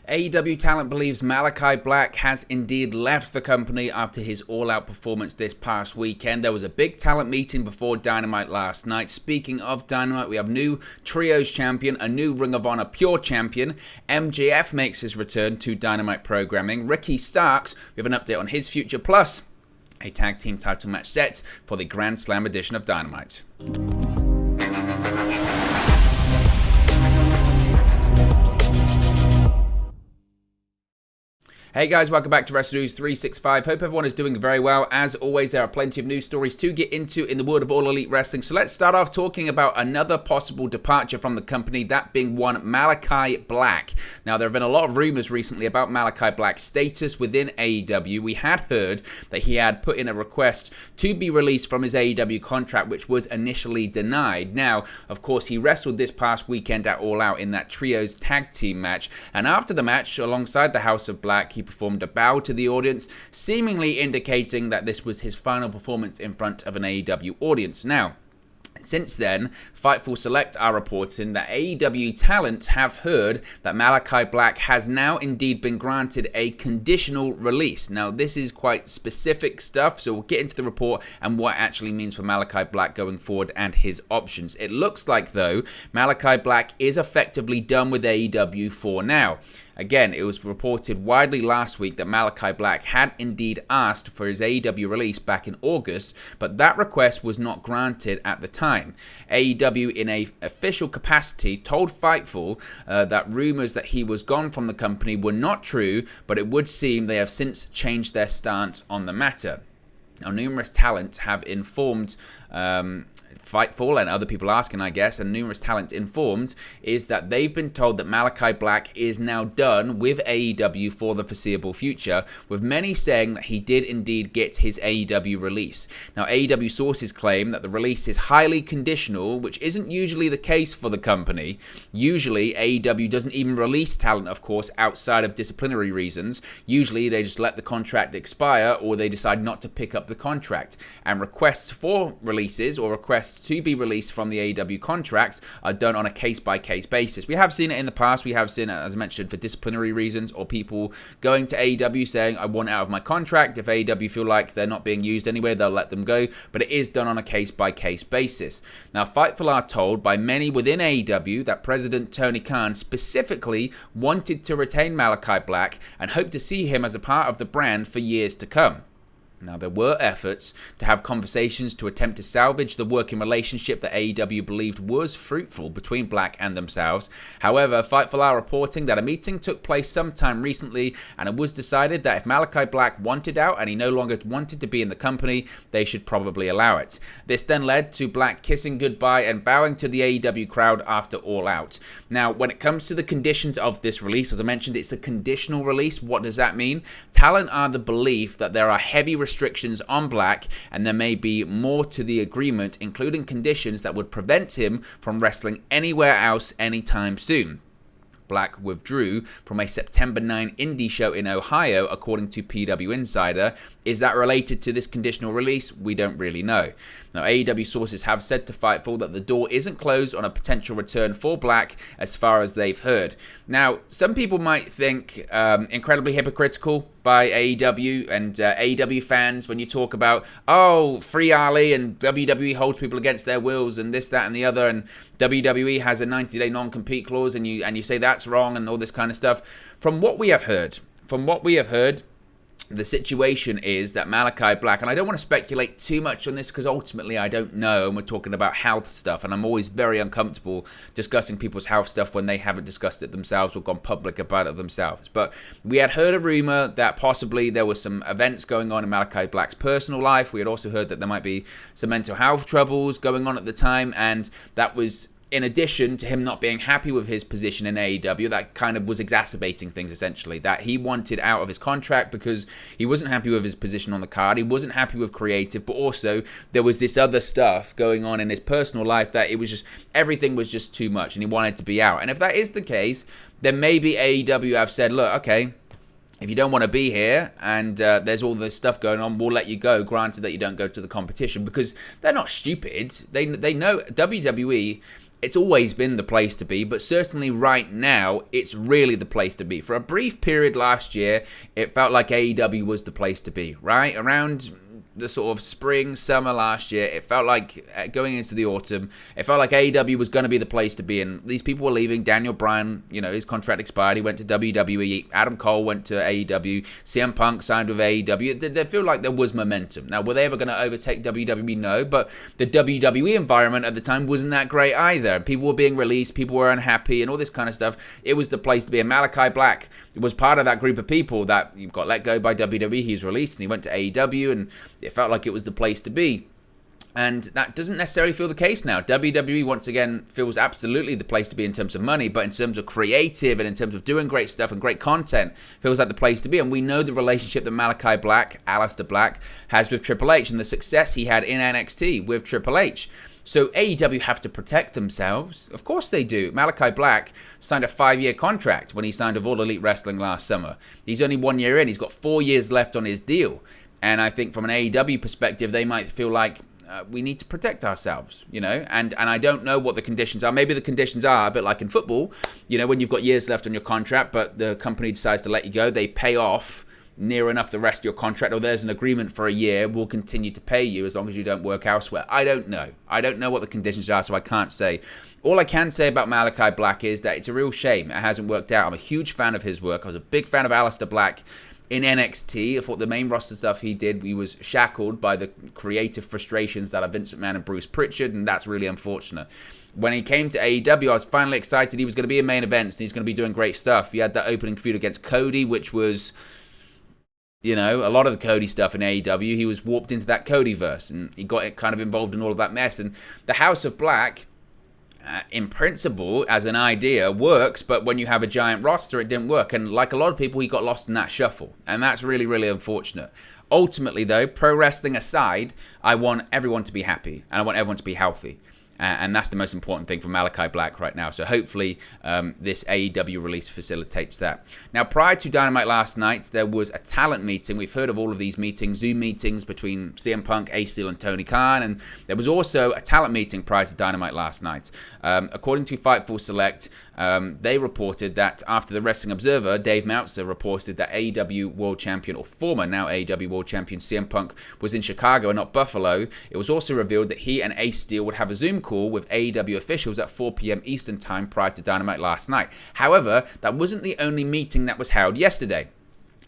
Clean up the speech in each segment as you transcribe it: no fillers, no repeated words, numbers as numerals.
AEW talent believes Malakai Black has indeed left the company after his all-out performance this past weekend. There was a big talent meeting before Dynamite last night. Speaking of Dynamite, we have new Trios champion, a new Ring of Honor Pure Champion. MJF makes his return to Dynamite programming. Ricky Starks, we have an update on his future, plus a tag team title match set for the Grand Slam edition of Dynamite. Hey guys, welcome back to Wrestle News 365. Hope everyone is doing very well. As always, there are plenty of news stories to get into in the world of All Elite Wrestling. So let's start off talking about another possible departure from the company, that being one Malakai Black. Now, there have been a lot of rumors recently about Malakai Black's status within AEW. We had heard that he had put in a request to be released from his AEW contract, which was initially denied. Now, of course, he wrestled this past weekend at All Out in that Trios tag team match. And after the match, alongside the House of Black, he performed a bow to the audience, seemingly indicating that this was his final performance in front of an AEW audience. Now, since then, Fightful Select are reporting that AEW talent have heard that Malakai Black has now indeed been granted a conditional release. Now, this is quite specific stuff, so we'll get into the report and what it actually means for Malakai Black going forward and his options. It looks like, though, Malakai Black is effectively done with AEW for now. Again, it was reported widely last week that Malakai Black had indeed asked for his AEW release back in August, but that request was not granted at the time. AEW, in an official capacity, told Fightful that rumors that he was gone from the company were not true, but it would seem they have since changed their stance on the matter. Now, numerous talent have informed Fightful and other people asking, I guess, and numerous talent informed, is that they've been told that Malakai Black is now done with AEW for the foreseeable future, with many saying that he did indeed get his AEW release. Now, AEW sources claim that the release is highly conditional, which isn't usually the case for the company. Usually, AEW doesn't even release talent, of course, outside of disciplinary reasons. Usually, they just let the contract expire, or they decide not to pick up the contract. And requests for releases, or requests to be released from the AEW contracts, are done on a case-by-case basis. We have seen it in the past. We have seen it, as I mentioned, for disciplinary reasons, or people going to AEW saying, I want out of my contract. If AEW feel like they're not being used anyway, they'll let them go. But it is done on a case-by-case basis. Now, Fightful are told by many within AEW that President Tony Khan specifically wanted to retain Malakai Black and hoped to see him as a part of the brand for years to come. Now, there were efforts to have conversations to attempt to salvage the working relationship that AEW believed was fruitful between Black and themselves. However, Fightful are reporting that a meeting took place sometime recently, and it was decided that if Malakai Black wanted out and he no longer wanted to be in the company, they should probably allow it. This then led to Black kissing goodbye and bowing to the AEW crowd after All Out. Now, when it comes to the conditions of this release, as I mentioned, it's a conditional release. What does that mean? Talent are the belief that there are heavy restrictions on Black, and there may be more to the agreement, including conditions that would prevent him from wrestling anywhere else anytime soon. Black withdrew from a September 9 indie show in Ohio, according to PW Insider. Is that related to this conditional release? We don't really know. Now, AEW sources have said to Fightful that the door isn't closed on a potential return for Black as far as they've heard. Now, some people might think incredibly hypocritical by AEW and AEW fans when you talk about, oh, Free Ali and WWE holds people against their wills and this, that, and the other, and WWE has a 90-day non-compete clause, and you say that's wrong and all this kind of stuff. From what we have heard, the situation is that Malakai Black, and I don't want to speculate too much on this because ultimately I don't know, and we're talking about health stuff, and I'm always very uncomfortable discussing people's health stuff when they haven't discussed it themselves or gone public about it themselves. But we had heard a rumor that possibly there were some events going on in Malakai Black's personal life. We had also heard that there might be some mental health troubles going on at the time, and that was in addition to him not being happy with his position in AEW. That kind of was exacerbating things, essentially. That he wanted out of his contract because he wasn't happy with his position on the card. He wasn't happy with creative, but also there was this other stuff going on in his personal life that it was just, everything was just too much, and he wanted to be out. And if that is the case, then maybe AEW have said, look, okay, if you don't want to be here and there's all this stuff going on, we'll let you go, granted that you don't go to the competition, because they're not stupid. They know WWE it's always been the place to be, but certainly right now, it's really the place to be. For a brief period last year, it felt like AEW was the place to be, right? Around the sort of spring, summer last year, it felt like going into the autumn, it felt like AEW was going to be the place to be, and these people were leaving. Daniel Bryan, his contract expired, he went to WWE. Adam Cole went to AEW. CM Punk signed with AEW. They feel like there was momentum. Now, were they ever going to overtake WWE? No, but the WWE environment at the time wasn't that great either. People were being released, people were unhappy, and all this kind of stuff. It was the place to be. And Malakai Black was part of that group of people that got let go by WWE. He was released, and he went to AEW, and it felt like it was the place to be. And that doesn't necessarily feel the case now. WWE, once again, feels absolutely the place to be in terms of money, but in terms of creative and in terms of doing great stuff and great content, feels like the place to be. And we know the relationship that Malakai Black, Aleister Black, has with Triple H and the success he had in NXT with Triple H. So AEW have to protect themselves. Of course they do. Malakai Black signed a 5-year contract when he signed with All Elite Wrestling last summer. He's only 1 year in. He's got 4 years left on his deal. And I think from an AEW perspective, they might feel like we need to protect ourselves, and I don't know what the conditions are. Maybe the conditions are a bit like in football, when you've got years left on your contract, but the company decides to let you go, they pay off near enough the rest of your contract, or there's an agreement for a year, we'll continue to pay you as long as you don't work elsewhere. I don't know what the conditions are, so I can't say. All I can say about Malakai Black is that it's a real shame it hasn't worked out. I'm a huge fan of his work. I was a big fan of Aleister Black in NXT. I thought the main roster stuff he did, he was shackled by the creative frustrations that are Vince McMahon and Bruce Pritchard, and that's really unfortunate. When he came to AEW, I was finally excited he was going to be in main events, and he's going to be doing great stuff. He had that opening feud against Cody, which was, a lot of the Cody stuff in AEW. He was warped into that Codyverse, and he got kind of involved in all of that mess. And the House of Black, in principle, as an idea, works, but when you have a giant roster, it didn't work. And like a lot of people, he got lost in that shuffle. And that's really, really unfortunate. Ultimately, though, pro wrestling aside, I want everyone to be happy, and I want everyone to be healthy. And that's the most important thing for Malakai Black right now. So hopefully this AEW release facilitates that. Now, prior to Dynamite last night, there was a talent meeting. We've heard of all of these meetings, Zoom meetings between CM Punk, Ace Steel, and Tony Khan. And there was also a talent meeting prior to Dynamite last night. According to Fightful Select, they reported that after the Wrestling Observer, Dave Meltzer reported that AEW World Champion, or former now AEW World Champion CM Punk, was in Chicago and not Buffalo. It was also revealed that he and Ace Steel would have a Zoom call with AEW officials at 4 p.m. Eastern Time prior to Dynamite last night. However, that wasn't the only meeting that was held yesterday.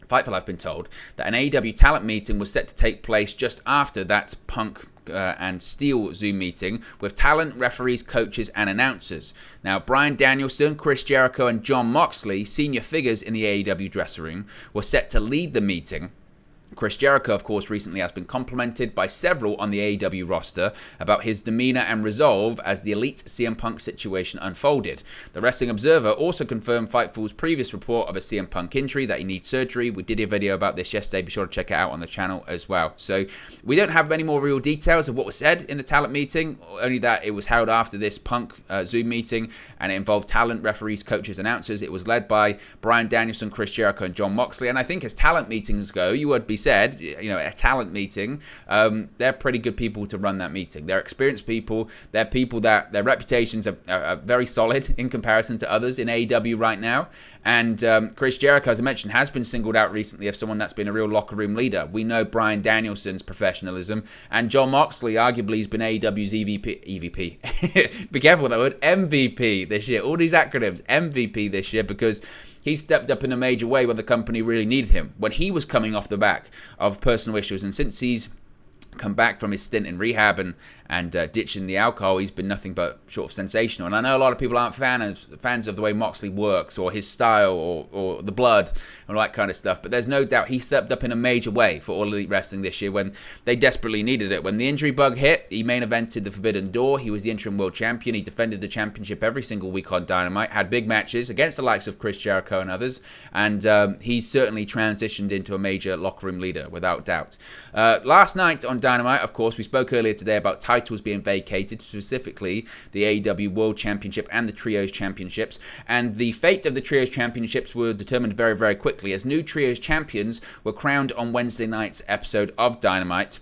Fightful, I've been told that an AEW talent meeting was set to take place just after that Punk and Steel Zoom meeting with talent, referees, coaches, and announcers. Now, Bryan Danielson, Chris Jericho, and Jon Moxley, senior figures in the AEW dressing room, were set to lead the meeting. Chris Jericho, of course, recently has been complimented by several on the AEW roster about his demeanor and resolve as the Elite CM Punk situation unfolded. The Wrestling Observer also confirmed Fightful's previous report of a CM Punk injury, that he needs surgery. We did a video about this yesterday. Be sure to check it out on the channel as well. So we don't have any more real details of what was said in the talent meeting, only that it was held after this Punk Zoom meeting, and it involved talent, referees, coaches, announcers. It was led by Bryan Danielson, Chris Jericho, and Jon Moxley. And I think as talent meetings go, you would be said, a talent meeting, they're pretty good people to run that meeting. They're experienced people. They're people that their reputations are very solid in comparison to others in AEW right now. And Chris Jericho, as I mentioned, has been singled out recently as someone that's been a real locker room leader. We know Bryan Danielson's professionalism, and Jon Moxley arguably has been AEW's EVP. Be careful with that word, MVP this year. All these acronyms, MVP this year, because he stepped up in a major way when the company really needed him, when he was coming off the back of personal issues. And since he's come back from his stint in rehab and ditching the alcohol, he's been nothing but sort of sensational. And I know a lot of people aren't fans of the way Moxley works, or his style, or the blood, and all that kind of stuff. But there's no doubt he stepped up in a major way for All Elite Wrestling this year when they desperately needed it. When the injury bug hit, he main evented the Forbidden Door. He was the interim world champion. He defended the championship every single week on Dynamite, had big matches against the likes of Chris Jericho and others. And he's certainly transitioned into a major locker room leader, without doubt. Last night on Dynamite, of course, we spoke earlier today about titles being vacated, specifically the AEW World Championship and the Trios Championships. And the fate of the Trios Championships were determined very, very quickly, as new Trios Champions were crowned on Wednesday night's episode of Dynamite.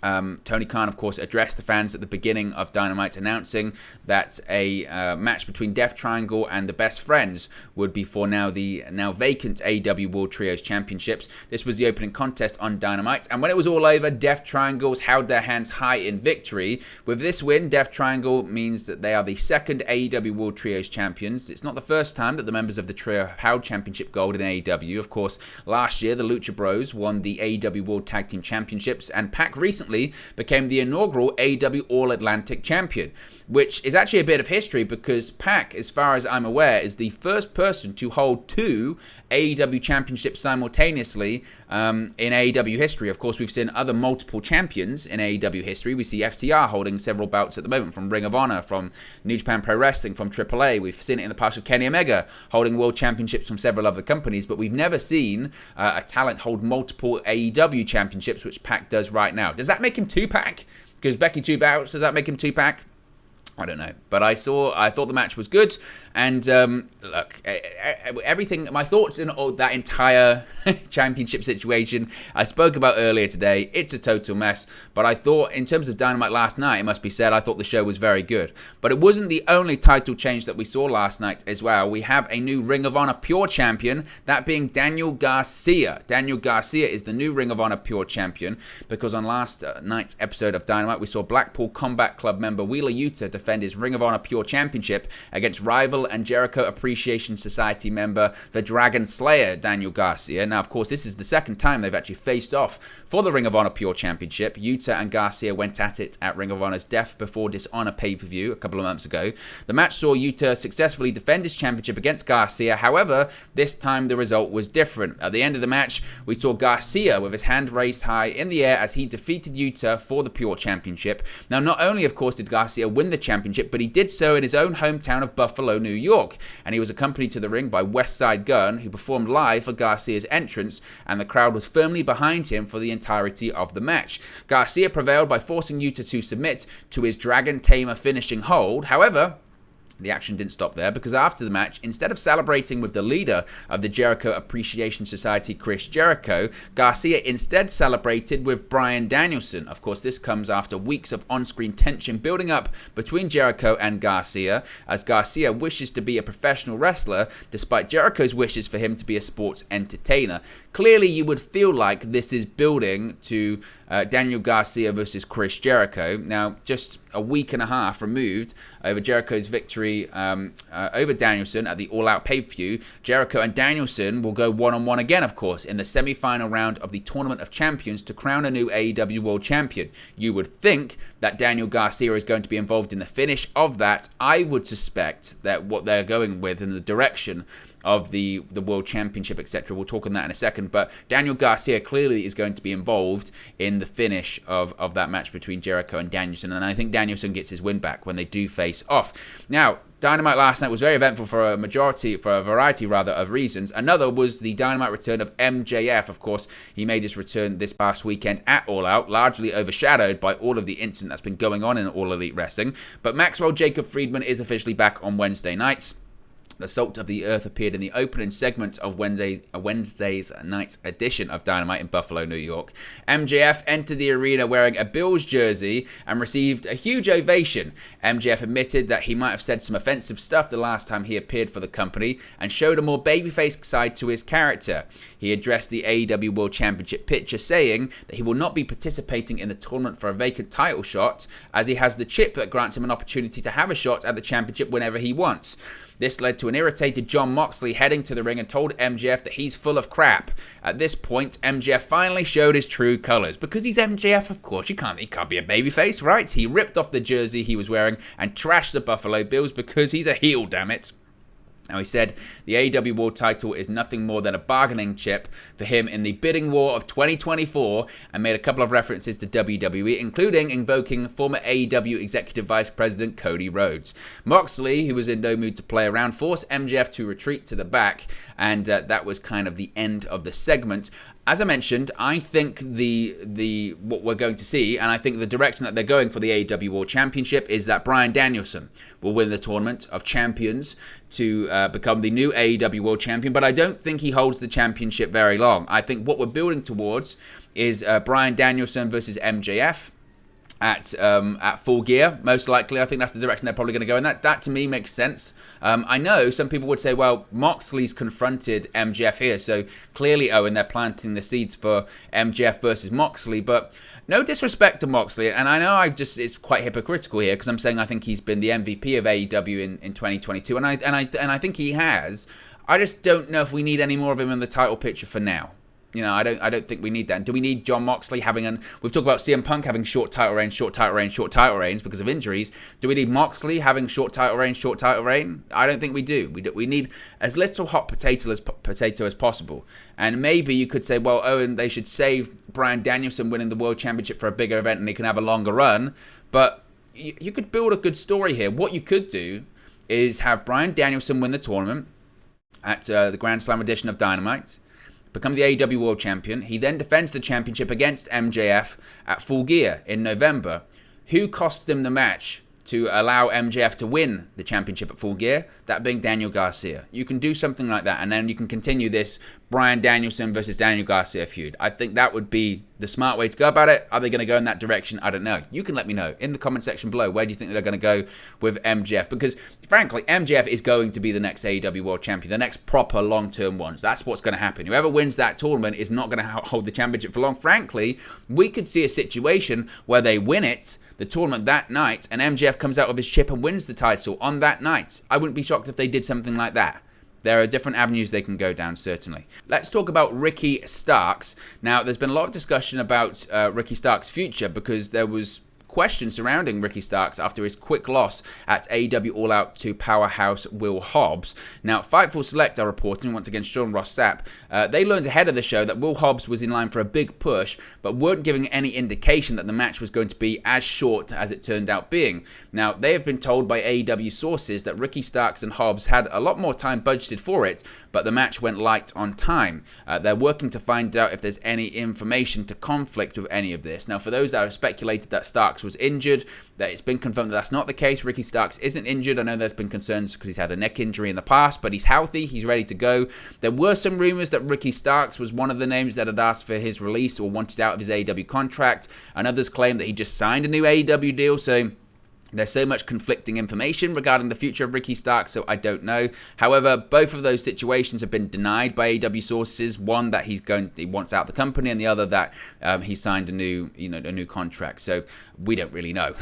Tony Khan, of course, addressed the fans at the beginning of Dynamite, announcing that a match between Death Triangle and the Best Friends would be for the now vacant AEW World Trios Championships. This was the opening contest on Dynamite, and when it was all over, Death Triangles held their hands high in victory. With this win, Death Triangle means that they are the second AEW World Trios Champions. It's not the first time that the members of the trio have held championship gold in AEW. Of course, last year, the Lucha Bros won the AEW World Tag Team Championships, and PAC recently became the inaugural AEW All-Atlantic Champion, which is actually a bit of history because PAC, as far as I'm aware, is the first person to hold 2 AEW championships simultaneously in AEW history. Of course, we've seen other multiple champions in AEW history. We see FTR holding several belts at the moment from Ring of Honor, from New Japan Pro Wrestling, from AAA. We've seen it in the past with Kenny Omega holding world championships from several other companies, but we've never seen a talent hold multiple AEW championships, which PAC does right now. Does that make him 2-PAC? Because Becky 2 bouts, does that make him 2-PAC? I don't know, but I thought the match was good, and look, everything, my thoughts in that entire championship situation, I spoke about earlier today. It's a total mess, but I thought, in terms of Dynamite last night, it must be said, I thought the show was very good. But it wasn't the only title change that we saw last night as well. We have a new Ring of Honor Pure Champion, that being Daniel Garcia. Daniel Garcia is the new Ring of Honor Pure Champion, because on last night's episode of Dynamite, we saw Blackpool Combat Club member Wheeler Yuta defend his Ring of Honor Pure Championship against rival and Jericho Appreciation Society member, the Dragon Slayer, Daniel Garcia. Now, of course, this is the second time they've actually faced off for the Ring of Honor Pure Championship. Yuta and Garcia went at it at Ring of Honor's Death Before Dishonor pay-per-view a couple of months ago. The match saw Yuta successfully defend his championship against Garcia. However, this time the result was different. At the end of the match, we saw Garcia with his hand raised high in the air as he defeated Yuta for the Pure Championship. Now, not only, of course, did Garcia win the championship, but he did so in his own hometown of Buffalo, New York, and he was accompanied to the ring by Westside Gunn, who performed live for Garcia's entrance, and the crowd was firmly behind him for the entirety of the match. Garcia prevailed by forcing Yuta to submit to his Dragon Tamer finishing hold. However, the action didn't stop there, because after the match, instead of celebrating with the leader of the Jericho Appreciation Society, Chris Jericho, Garcia instead celebrated with Bryan Danielson. Of course, this comes after weeks of on-screen tension building up between Jericho and Garcia, as Garcia wishes to be a professional wrestler, despite Jericho's wishes for him to be a sports entertainer. Clearly, you would feel like this is building to Daniel Garcia versus Chris Jericho. Now, just a week and a half removed over Jericho's victory over Danielson at the All Out pay-per-view, Jericho and Danielson will go one-on-one again, of course, in the semi-final round of the Tournament of Champions to crown a new AEW World Champion. You would think that Daniel Garcia is going to be involved in the finish of that. I would suspect that what they're going with in the direction of the World Championship, etc. We'll talk on that in a second, but Daniel Garcia clearly is going to be involved in the finish of that match between Jericho and Danielson, and I think Danielson gets his win back when they do face off. Now, Dynamite last night was very eventful for a variety of reasons. Another was the Dynamite return of MJF. Of course, he made his return this past weekend at All Out, largely overshadowed by all of the incident that's been going on in All Elite Wrestling. But Maxwell Jacob Friedman is officially back on Wednesday nights. The Salt of the Earth appeared in the opening segment of Wednesday's night's edition of Dynamite in Buffalo, New York. MJF entered the arena wearing a Bills jersey and received a huge ovation. MJF admitted that he might have said some offensive stuff the last time he appeared for the company and showed a more babyface side to his character. He addressed the AEW World Championship picture, saying that he will not be participating in the tournament for a vacant title shot, as he has the chip that grants him an opportunity to have a shot at the championship whenever he wants. This led to an irritated Jon Moxley heading to the ring and told MJF that he's full of crap. At this point, MJF finally showed his true colours. Because he's MJF, of course, he can't be a babyface, right? He ripped off the jersey he was wearing and trashed the Buffalo Bills because he's a heel, damn it. Now, he said the AEW World title is nothing more than a bargaining chip for him in the bidding war of 2024, and made a couple of references to WWE, including invoking former AEW Executive Vice President Cody Rhodes. Moxley, who was in no mood to play around, forced MJF to retreat to the back, and that was kind of the end of the segment. As I mentioned, I think what we're going to see, and I think the direction that they're going for the AEW World Championship, is that Bryan Danielson will win the Tournament of Champions to become the new AEW World Champion, but I don't think he holds the championship very long. I think what we're building towards is Bryan Danielson versus MJF at Full Gear, most likely. I think that's the direction they're probably going to go, and that to me makes sense. I know some people would say, well, Moxley's confronted MJF here, so clearly, Owen, they're planting the seeds for MJF versus Moxley, but no disrespect to Moxley, and I know it's quite hypocritical here, because I'm saying I think he's been the MVP of AEW in 2022, and I think he has. I just don't know if we need any more of him in the title picture for now. You know, I don't think we need that. Do we need Jon Moxley having we've talked about CM Punk having short title reigns because of injuries. Do we need Moxley having short title reign? I don't think we do. We need as little hot potato as possible. And maybe you could say, well, Owen, they should save Bryan Danielson winning the World Championship for a bigger event and he can have a longer run. But you could build a good story here. What you could do is have Bryan Danielson win the tournament at the Grand Slam edition of Dynamite, become the AEW World Champion. He then defends the championship against MJF at Full Gear in November. Who cost him the match to allow MJF to win the championship at Full Gear? That being Daniel Garcia. You can do something like that, and then you can continue this Bryan Danielson versus Daniel Garcia feud. I think that would be the smart way to go about it. Are they going to go in that direction? I don't know. You can let me know in the comment section below. Where do you think they're going to go with MJF? Because, frankly, MJF is going to be the next AEW World Champion, the next proper long-term one. That's what's going to happen. Whoever wins that tournament is not going to hold the championship for long. Frankly, we could see a situation where they win it, the tournament, that night, and MJF comes out of his chip and wins the title on that night. I wouldn't be shocked if they did something like that. There are different avenues they can go down, certainly. Let's talk about Ricky Starks. Now, there's been a lot of discussion about Ricky Starks' future because there was questions surrounding Ricky Starks after his quick loss at AEW All Out to powerhouse Will Hobbs. Now, Fightful Select are reporting, once again, Sean Ross Sapp, they learned ahead of the show that Will Hobbs was in line for a big push, but weren't giving any indication that the match was going to be as short as it turned out being. Now, they have been told by AEW sources that Ricky Starks and Hobbs had a lot more time budgeted for it, but the match went light on time. They're working to find out if there's any information to conflict with any of this. Now, for those that have speculated that Starks was injured, that it's been confirmed that that's not the case. Ricky Starks isn't injured. I know there's been concerns because he's had a neck injury in the past, but he's healthy. He's ready to go. There were some rumors that Ricky Starks was one of the names that had asked for his release or wanted out of his AEW contract, and others claim that he just signed a new AEW deal, so there's so much conflicting information regarding the future of Ricky Starks, so I don't know. However, both of those situations have been denied by AEW sources. One that he wants out the company, and the other that he signed a new contract. So we don't really know.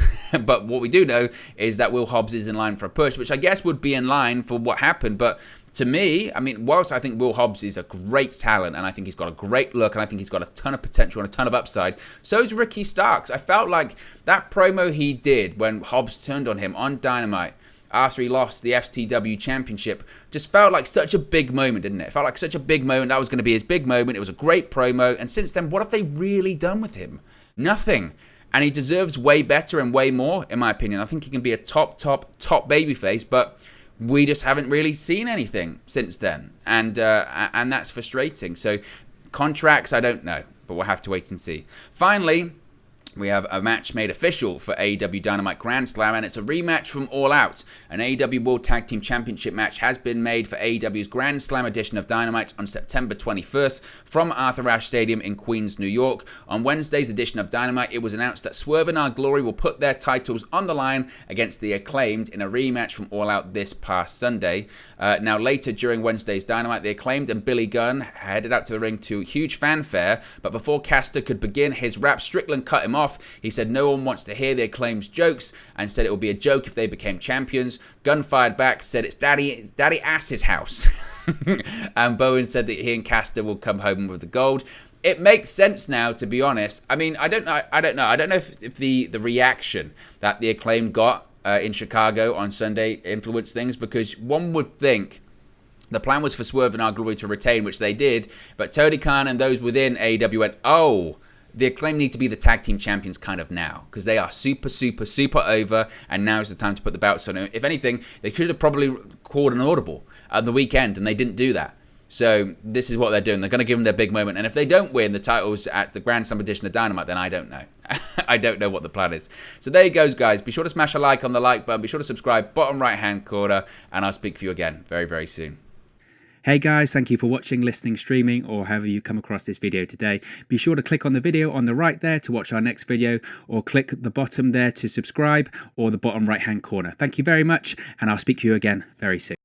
But what we do know is that Will Hobbs is in line for a push, which I guess would be in line for what happened. But to me, I mean, whilst I think Will Hobbs is a great talent, and I think he's got a great look, and I think he's got a ton of potential and a ton of upside, so is Ricky Starks. I felt like that promo he did when Hobbs turned on him on Dynamite after he lost the FTW Championship just felt like such a big moment, didn't it? It felt like such a big moment. That was going to be his big moment. It was a great promo, and since then, what have they really done with him? Nothing. And he deserves way better and way more, in my opinion. I think he can be a top babyface, but we just haven't really seen anything since then, and that's frustrating. So contracts, I don't know, but we'll have to wait and see. Finally, we have a match made official for AEW Dynamite Grand Slam, and it's a rematch from All Out. An AEW World Tag Team Championship match has been made for AEW's Grand Slam edition of Dynamite on September 21st from Arthur Ashe Stadium in Queens, New York. On Wednesday's edition of Dynamite, it was announced that Swerve and Our Glory will put their titles on the line against the Acclaimed in a rematch from All Out this past Sunday. Now, later during Wednesday's Dynamite, the Acclaimed and Billy Gunn headed out to the ring to huge fanfare, but before Caster could begin his rap, Strickland cut him off. He said no one wants to hear the Acclaimed's jokes and said it would be a joke if they became champions. Gunn fired back, said it's Daddy Ass's house. And Bowen said that he and Caster will come home with the gold. It makes sense now, to be honest. I mean, I don't know if the reaction that the Acclaimed got in Chicago on Sunday influenced things, because one would think the plan was for Swerve and Our Glory to retain, which they did, but Tony Khan and those within AEW went, oh, the Acclaim need to be the tag team champions kind of now, because they are super over, and now is the time to put the belts on. If anything, they should have probably called an audible at the weekend, and they didn't do that. So this is what they're doing. They're going to give them their big moment. And if they don't win the titles at the Grand Slam edition of Dynamite, then I don't know. I don't know what the plan is. So there you go, guys. Be sure to smash a like on the like button. Be sure to subscribe, bottom right-hand corner. And I'll speak to you again very, very soon. Hey guys, thank you for watching, listening, streaming, or however you come across this video today. Be sure to click on the video on the right there to watch our next video, or click the bottom there to subscribe, or the bottom right-hand corner. Thank you very much, and I'll speak to you again very soon.